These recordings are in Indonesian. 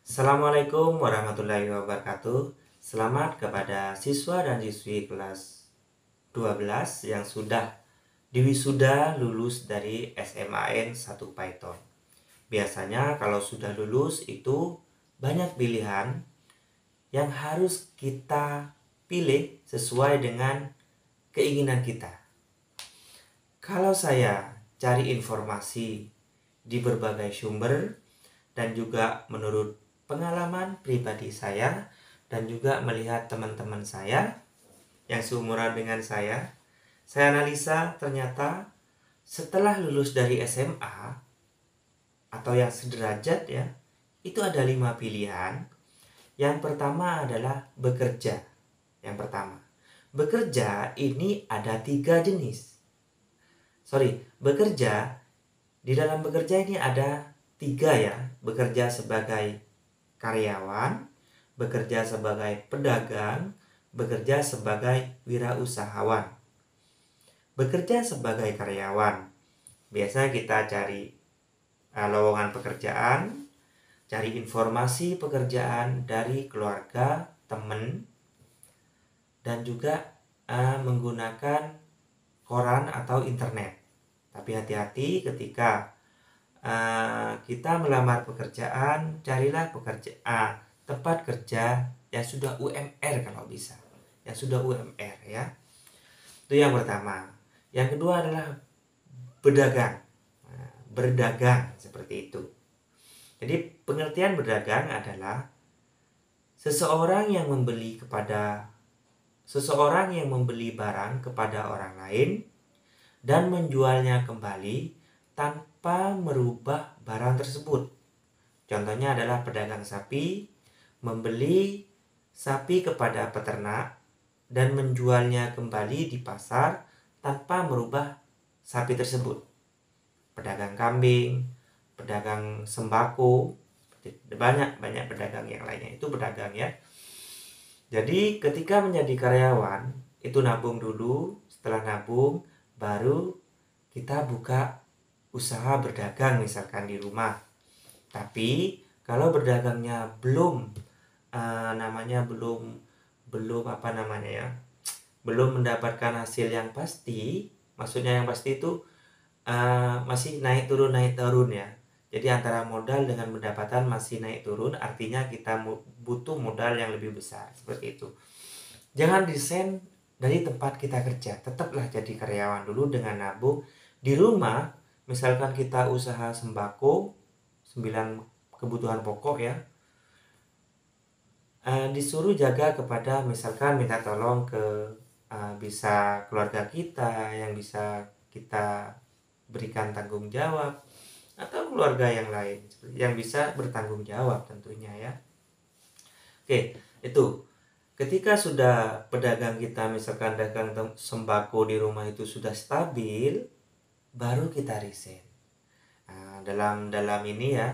Assalamualaikum warahmatullahi wabarakatuh. Selamat kepada siswa dan siswi kelas 12 yang sudah diwisuda lulus dari SMAN 1 Python. Biasanya kalau sudah lulus itu banyak pilihan yang harus kita pilih sesuai dengan keinginan kita. Kalau saya cari informasi di berbagai sumber dan juga menurut pengalaman pribadi saya dan juga melihat teman-teman saya yang seumuran dengan saya analisa ternyata setelah lulus dari SMA atau yang sederajat ya, itu ada 5 pilihan. Yang pertama adalah bekerja. Yang pertama, bekerja ini ada 3 jenis. Bekerja, di dalam bekerja ini ada 3 ya. Bekerja sebagai karyawan, bekerja sebagai pedagang, bekerja sebagai wirausahawan. Bekerja sebagai karyawan, biasanya kita cari lowongan pekerjaan, cari informasi pekerjaan dari keluarga, teman, dan juga menggunakan koran atau internet. Tapi hati-hati ketika kita melamar pekerjaan, carilah tempat kerja yang sudah UMR kalau bisa, yang sudah UMR ya. Itu yang pertama. Yang kedua adalah berdagang seperti itu. Jadi pengertian berdagang adalah seseorang yang membeli barang kepada orang lain dan menjualnya kembali tanpa merubah barang tersebut. Contohnya adalah pedagang sapi membeli sapi kepada peternak dan menjualnya kembali di pasar tanpa merubah sapi tersebut. Pedagang kambing, pedagang sembako, banyak pedagang yang lainnya, itu pedagang ya. Jadi ketika menjadi karyawan itu nabung dulu, setelah nabung baru kita buka usaha berdagang misalkan di rumah. Tapi kalau berdagangnya belum mendapatkan hasil yang pasti, maksudnya yang pasti itu masih naik turun ya. Jadi antara modal dengan pendapatan masih naik turun, artinya kita butuh modal yang lebih besar, seperti itu. Jangan resign dari tempat kita kerja, tetaplah jadi karyawan dulu dengan nabung di rumah. Misalkan kita usaha sembako 9 kebutuhan pokok ya, disuruh jaga kepada, misalkan minta tolong ke bisa keluarga kita yang bisa kita berikan tanggung jawab, atau keluarga yang lain yang bisa bertanggung jawab tentunya ya. Oke, itu ketika sudah pedagang kita, misalkan dagang sembako di rumah itu sudah stabil, baru kita resign. Dalam ini ya,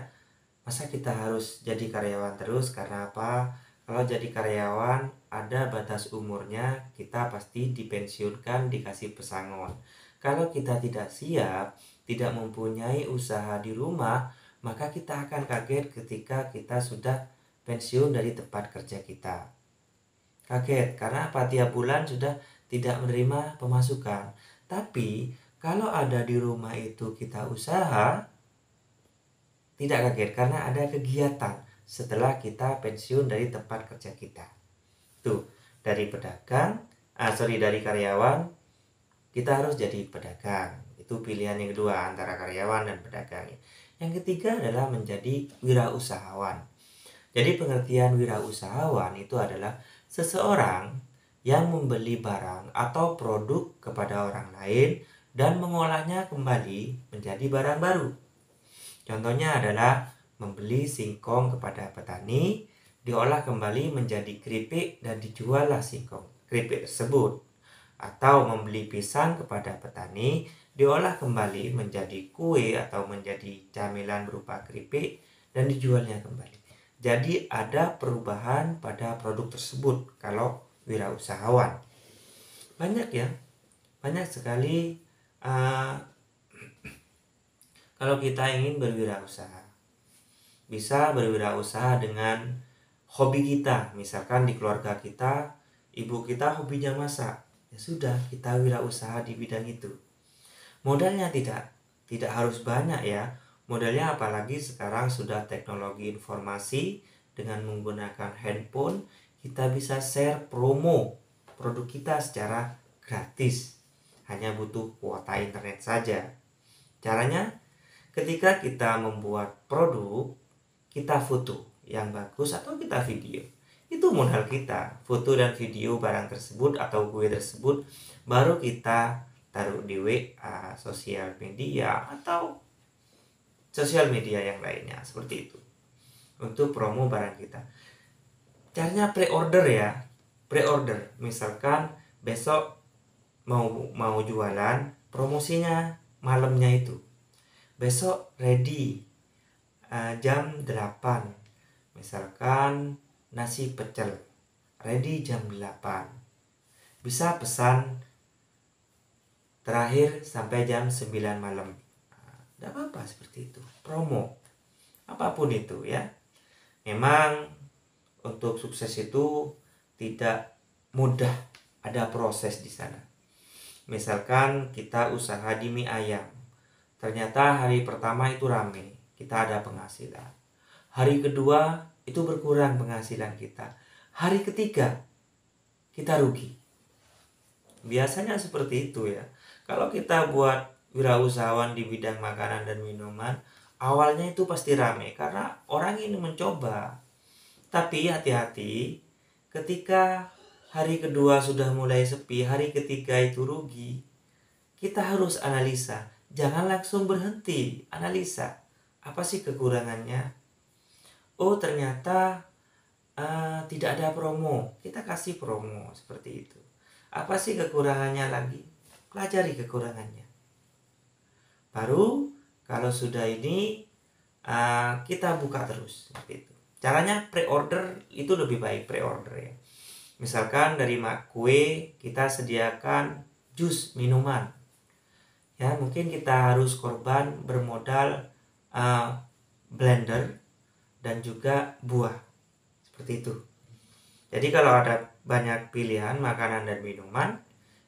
masa kita harus jadi karyawan terus? Karena apa? Kalau jadi karyawan ada batas umurnya, kita pasti dipensiunkan, dikasih pesangon. Kalau kita tidak siap, tidak mempunyai usaha di rumah, maka kita akan kaget ketika kita sudah pensiun dari tempat kerja kita. Kaget karena apa? Tiap bulan sudah tidak menerima pemasukan. Tapi kalau ada di rumah itu kita usaha, tidak kaget karena ada kegiatan setelah kita pensiun dari tempat kerja kita. Tuh, dari karyawan kita harus jadi pedagang. Itu pilihan yang kedua antara karyawan dan pedagang. Yang ketiga adalah menjadi wirausahawan. Jadi pengertian wirausahawan itu adalah seseorang yang membeli barang atau produk kepada orang lain dan mengolahnya kembali menjadi barang baru. Contohnya adalah membeli singkong kepada petani, diolah kembali menjadi keripik dan dijuallah keripik tersebut. Atau membeli pisang kepada petani, diolah kembali menjadi kue atau menjadi camilan berupa keripik dan dijualnya kembali. Jadi ada perubahan pada produk tersebut kalau wirausahawan. Banyak sekali kalau kita ingin berwirausaha. bisa berwirausaha dengan hobi kita. Misalkan di keluarga kita, ibu kita hobinya masak, ya sudah, kita wirausaha di bidang itu. Modalnya tidak harus banyak ya. Modalnya apalagi sekarang sudah teknologi informasi, dengan menggunakan handphone kita bisa share promo produk kita secara gratis. Hanya butuh kuota internet saja. Caranya, ketika kita membuat produk, kita foto yang bagus atau kita video. Itu modal kita, foto dan video barang tersebut atau kue tersebut, baru kita taruh di WA, sosial media, atau sosial media yang lainnya, seperti itu. Untuk promo barang kita. Caranya pre-order ya. Pre-order. Misalkan besok mau jualan, promosinya malamnya itu. Besok ready jam 8. Misalkan nasi pecel ready jam 8. Bisa pesan terakhir sampai jam 9 malam. Tidak apa-apa seperti itu. Promo. Apapun itu ya. Memang untuk sukses itu tidak mudah, ada proses di sana. Misalkan kita usaha di mie ayam. Ternyata hari pertama itu rame, kita ada penghasilan. Hari kedua itu berkurang penghasilan kita. Hari ketiga kita rugi. Biasanya seperti itu ya. Kalau kita buat wirausahawan di bidang makanan dan minuman, awalnya itu pasti rame karena orang ini mencoba. Tapi hati-hati, ketika hari kedua sudah mulai sepi, hari ketiga itu rugi, kita harus analisa. Jangan langsung berhenti, analisa. Apa sih kekurangannya? Oh, ternyata tidak ada promo. Kita kasih promo seperti itu. Apa sih kekurangannya lagi? Pelajari kekurangannya. Baru kalau sudah ini kita buka terus seperti itu. Caranya pre-order itu lebih baik, pre-order ya. Misalkan dari kue kita sediakan jus minuman. Ya, mungkin kita harus korban bermodal blender dan juga buah. Seperti itu. Jadi kalau ada banyak pilihan makanan dan minuman,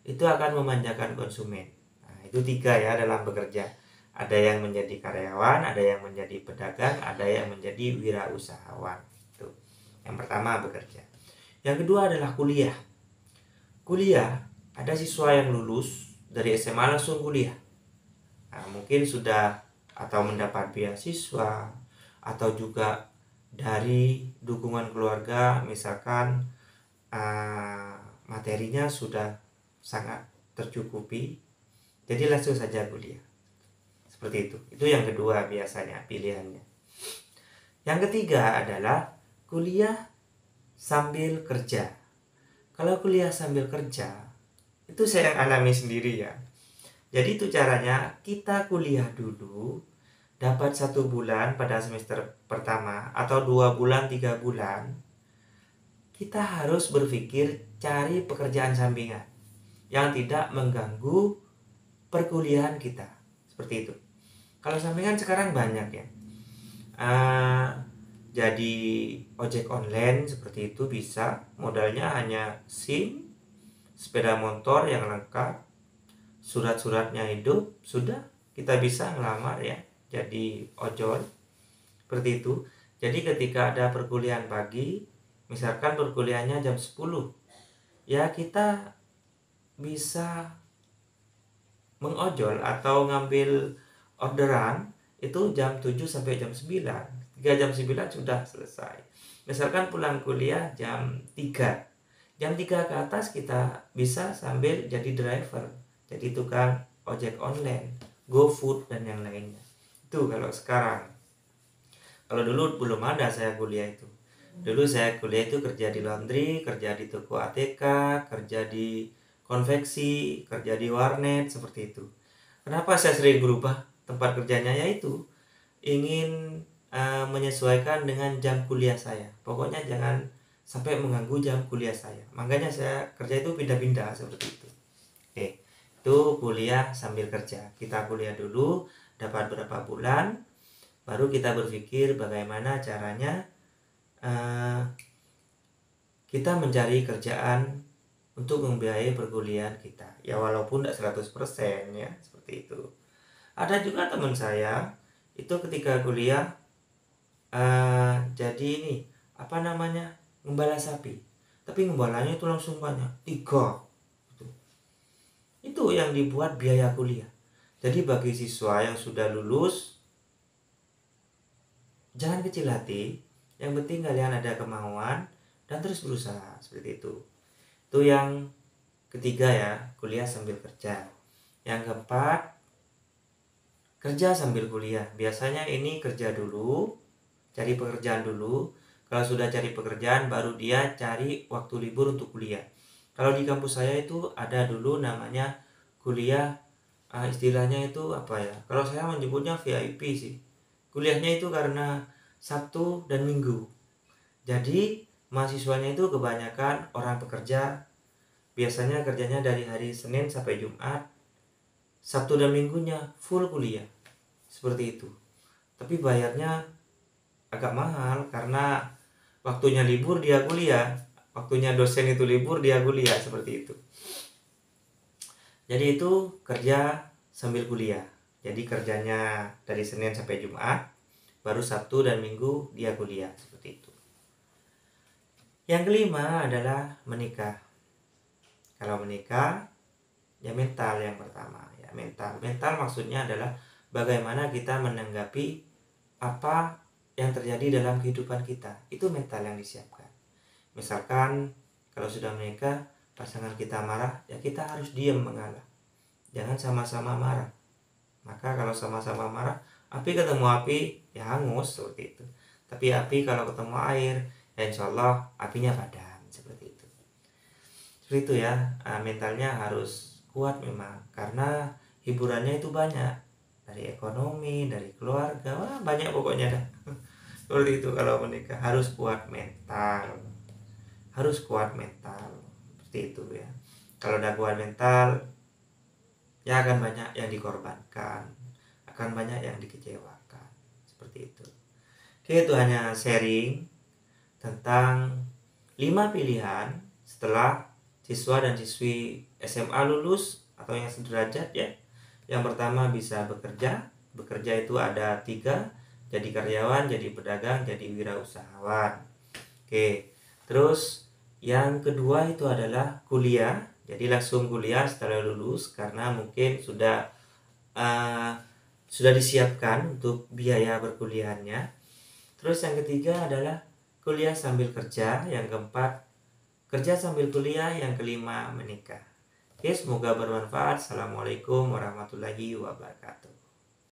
itu akan memanjakan konsumen. Nah, itu 3 ya dalam bekerja. Ada yang menjadi karyawan, ada yang menjadi pedagang, ada yang menjadi wirausahawan. Itu. Yang pertama bekerja. Yang kedua adalah kuliah. Kuliah, ada siswa yang lulus dari SMA langsung kuliah. Nah, mungkin sudah atau mendapat beasiswa atau juga dari dukungan keluarga, misalkan materinya sudah sangat tercukupi, jadi langsung saja kuliah. Seperti itu yang kedua biasanya pilihannya. Yang ketiga adalah kuliah sambil kerja. Kalau kuliah sambil kerja, itu saya alami sendiri ya. Jadi itu caranya, kita kuliah dulu, dapat 1 bulan pada semester pertama, atau 2 bulan, 3 bulan, kita harus berpikir cari pekerjaan sampingan yang tidak mengganggu perkuliahan kita. Seperti itu. Kalau sampingan sekarang banyak ya. Jadi ojek online seperti itu bisa. Modalnya hanya SIM, sepeda motor yang lengkap, surat-suratnya hidup, sudah kita bisa ngelamar ya. Jadi ojol. Seperti itu. Jadi ketika ada perkuliahan pagi, misalkan perkuliahannya jam 10, ya kita bisa mengojol atau ngambil orderan itu jam 7 sampai jam 9. 3 jam 9 sudah selesai. Misalkan pulang kuliah jam 3. Jam 3 ke atas kita bisa sambil jadi driver, jadi tukang ojek online, GoFood dan yang lainnya. Itu kalau sekarang. Kalau dulu belum ada saya kuliah itu. Dulu saya kuliah itu kerja di laundry, kerja di toko ATK, kerja di konveksi, kerja di warnet, seperti itu. Kenapa saya sering berubah tempat kerjanya? Yaitu ingin menyesuaikan dengan jam kuliah saya. Pokoknya jangan sampai mengganggu jam kuliah saya. Makanya saya kerja itu pindah-pindah seperti itu. Oke, itu kuliah sambil kerja. Kita kuliah dulu, dapat berapa bulan, baru kita berpikir bagaimana caranya kita mencari kerjaan untuk membiayai perkuliahan kita. Ya walaupun tidak 100% ya, seperti itu. Ada juga teman saya itu ketika kuliah jadi ini apa namanya, gembala sapi, tapi gembalanya itu langsung banyak 3 gitu. Itu yang dibuat biaya kuliah. Jadi bagi siswa yang sudah lulus, jangan kecil hati, yang penting kalian ada kemauan dan terus berusaha, seperti itu. Itu yang ketiga ya, kuliah sambil kerja. Yang keempat, kerja sambil kuliah. Biasanya ini kerja dulu, cari pekerjaan dulu. Kalau sudah cari pekerjaan, baru dia cari waktu libur untuk kuliah. Kalau di kampus saya itu ada dulu namanya kuliah, istilahnya itu apa ya? Kalau saya menyebutnya VIP sih. Kuliahnya itu karena Sabtu dan Minggu. Jadi mahasiswanya itu kebanyakan orang pekerja. Biasanya kerjanya dari hari Senin sampai Jumat, Sabtu dan Minggunya full kuliah. Seperti itu. Tapi bayarnya agak mahal karena waktunya libur dia kuliah, waktunya dosen itu libur dia kuliah, seperti itu. Jadi itu kerja sambil kuliah. Jadi kerjanya dari Senin sampai Jumat, baru Sabtu dan Minggu dia kuliah, seperti itu. Yang kelima adalah menikah. Kalau menikah, ya mental yang pertama. Ya mental. Mental maksudnya adalah bagaimana kita menanggapi apa yang terjadi dalam kehidupan kita. Itu mental yang disiapkan. Misalkan kalau sudah menikah, pasangan kita marah, ya kita harus diam mengalah. Jangan sama-sama marah. Maka kalau sama-sama marah, api ketemu api, ya hangus, seperti itu. Tapi api kalau ketemu air, ya insya Allah apinya padam, seperti itu. Seperti itu ya, mentalnya harus kuat memang. Karena hiburannya itu banyak. Dari ekonomi, dari keluarga, wah banyak pokoknya dah. Seperti itu kalau menikah, harus kuat mental. Harus kuat mental. Seperti itu ya. Kalau udah kuat mental, ya akan banyak yang dikorbankan, akan banyak yang dikecewakan, seperti itu. Oke, itu hanya sharing tentang 5 pilihan setelah siswa dan siswi SMA lulus atau yang sederajat ya. Yang pertama bisa bekerja. Bekerja itu ada 3, jadi karyawan, jadi pedagang, jadi wirausahawan. Oke, terus yang kedua itu adalah kuliah. Jadi langsung kuliah setelah lulus karena mungkin sudah disiapkan untuk biaya berkuliahnya. Terus yang ketiga adalah kuliah sambil kerja. Yang keempat, kerja sambil kuliah. Yang kelima, menikah. Oke, semoga bermanfaat. Assalamualaikum warahmatullahi wabarakatuh.